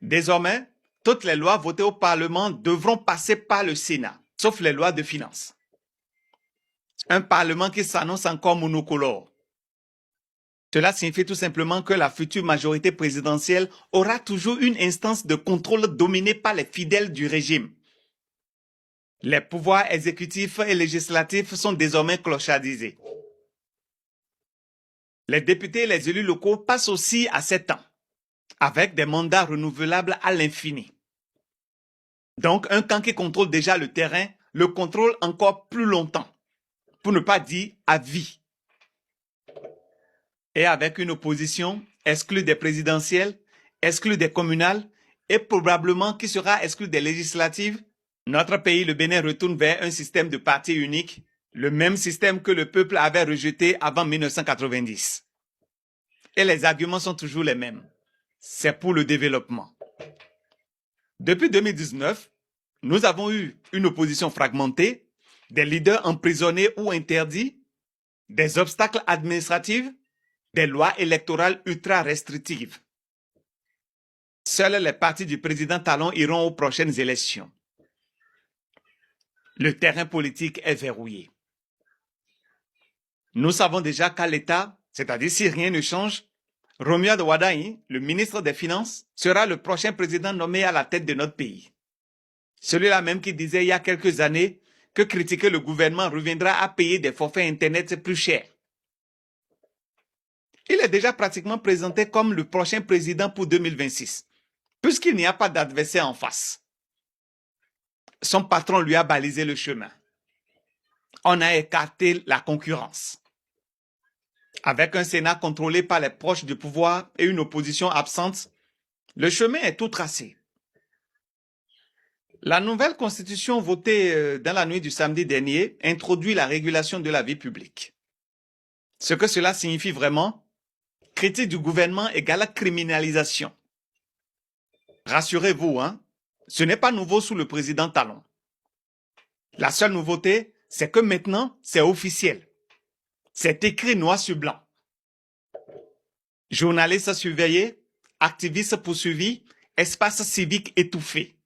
Désormais, toutes les lois votées au Parlement devront passer par le Sénat, sauf les lois de finances. Un Parlement qui s'annonce encore monocolore. Cela signifie tout simplement que la future majorité présidentielle aura toujours une instance de contrôle dominée par les fidèles du régime. Les pouvoirs exécutifs et législatifs sont désormais clochardisés. Les députés et les élus locaux passent aussi à 7 ans, avec des mandats renouvelables à l'infini. Donc, un camp qui contrôle déjà le terrain le contrôle encore plus longtemps, pour ne pas dire à vie. Et avec une opposition exclue des présidentielles, exclue des communales et probablement qui sera exclue des législatives, notre pays, le Bénin, retourne vers un système de parti unique, le même système que le peuple avait rejeté avant 1990. Et les arguments sont toujours les mêmes. C'est pour le développement. Depuis 2019, nous avons eu une opposition fragmentée, des leaders emprisonnés ou interdits, des obstacles administratifs, des lois électorales ultra restrictives. Seuls les partis du président Talon iront aux prochaines élections. Le terrain politique est verrouillé. Nous savons déjà qu'à l'État, c'est-à-dire si rien ne change, Romuald Wardani, le ministre des Finances, sera le prochain président nommé à la tête de notre pays. Celui-là même qui disait il y a quelques années que critiquer le gouvernement reviendra à payer des forfaits Internet plus chers. Il est déjà pratiquement présenté comme le prochain président pour 2026, puisqu'il n'y a pas d'adversaire en face. Son patron lui a balisé le chemin. On a écarté la concurrence. Avec un Sénat contrôlé par les proches du pouvoir et une opposition absente, le chemin est tout tracé. La nouvelle constitution votée dans la nuit du samedi dernier introduit la régulation de la vie publique. Ce que cela signifie vraiment, critique du gouvernement égale criminalisation. Rassurez-vous, ce n'est pas nouveau sous le président Talon. La seule nouveauté, c'est que maintenant, c'est officiel. C'est écrit noir sur blanc. Journalistes surveillés, activistes poursuivis, espace civique étouffé.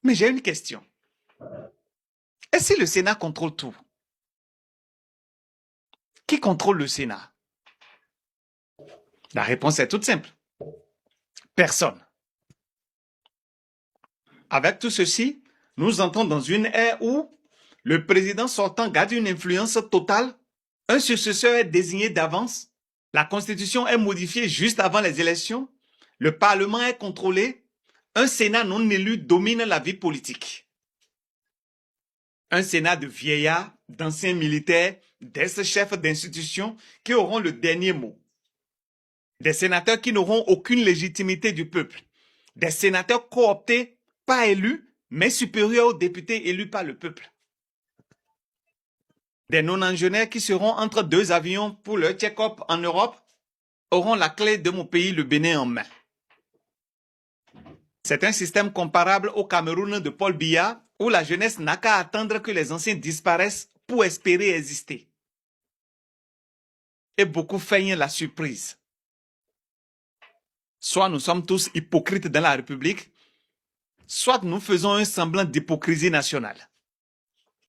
Mais j'ai une question. Et si le Sénat contrôle tout? Qui contrôle le Sénat? La réponse est toute simple. Personne. Avec tout ceci, nous entrons dans une ère où le président sortant garde une influence totale, un successeur est désigné d'avance, la Constitution est modifiée juste avant les élections, le Parlement est contrôlé, un Sénat non élu domine la vie politique. Un Sénat de vieillards, d'anciens militaires, d'ex-chefs d'institutions qui auront le dernier mot. Des sénateurs qui n'auront aucune légitimité du peuple. Des sénateurs cooptés, pas élus, mais supérieurs aux députés élus par le peuple. Des non-ingénieurs qui seront entre deux avions pour leur check-up en Europe auront la clé de mon pays, le Bénin, en main. C'est un système comparable au Cameroun de Paul Biya, où la jeunesse n'a qu'à attendre que les anciens disparaissent pour espérer exister. Et beaucoup feignent la surprise. Soit nous sommes tous hypocrites dans la République, soit nous faisons un semblant d'hypocrisie nationale.